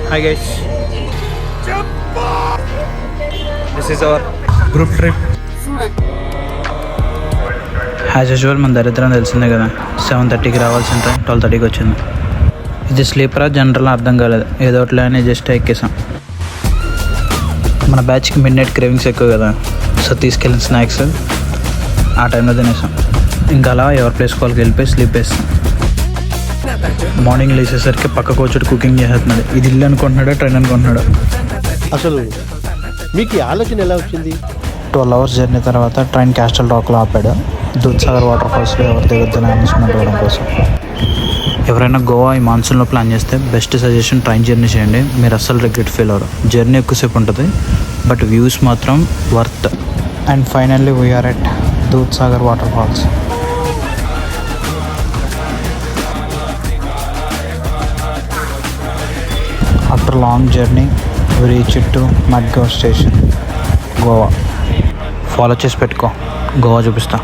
Hi guys, this is our group trip. As usual మన దరిద్రం తెలిసిందే కదా. 7:30కి రావాల్సిన టైం 12:30కి వచ్చింది. ఇది స్లీపరా జనరల్ అర్థం కాలేదు. ఏదో ఒకటి అని జస్ట్ ఎక్కేసాం. మన బ్యాచ్కి మిడ్ నైట్ క్రేవింగ్స్ ఎక్కువ కదా, సో తీసుకెళ్ళిన స్నాక్స్ ఆ టైంలో తినేసాం. ఇంకా అలా ఎవరి ప్లేస్ కాల్కి వెళ్ళిపోయి స్లీప్ వేస్తాం. మార్నింగ్ లేచేసరికి పక్క కూర్చోటి కుకింగ్ చేసేస్తున్నాడు. ఇది ఇల్లు అనుకుంటున్నాడు, ట్రైన్ అనుకుంటున్నాడు. అసలు మీకు ఈ ఆలోచన ఎలా వచ్చింది? 12 hours జర్నీ తర్వాత ట్రైన్ క్యాస్టల్ రాక్లో ఆపాడు. దూద్సాగర్ వాటర్ ఫాల్స్లో ఎవరి దగ్గర అనౌన్స్మెంట్ ఇవ్వడం కోసం. ఎవరైనా గోవా ఈ మాన్సూన్లో ప్లాన్ చేస్తే బెస్ట్ సజెషన్ ట్రైన్ జర్నీ చేయండి. మీరు అస్సలు రిగ్రెట్ ఫీల్ అవ్వరు. జర్నీ ఎక్కువసేపు ఉంటుంది, బట్ వ్యూస్ మాత్రం worth. And finally we are at Dudhsagar water falls. After long journey we reach to Madgaon station, Goa. Follow చేసి పెట్టుకో, గోవా చూపిస్తా.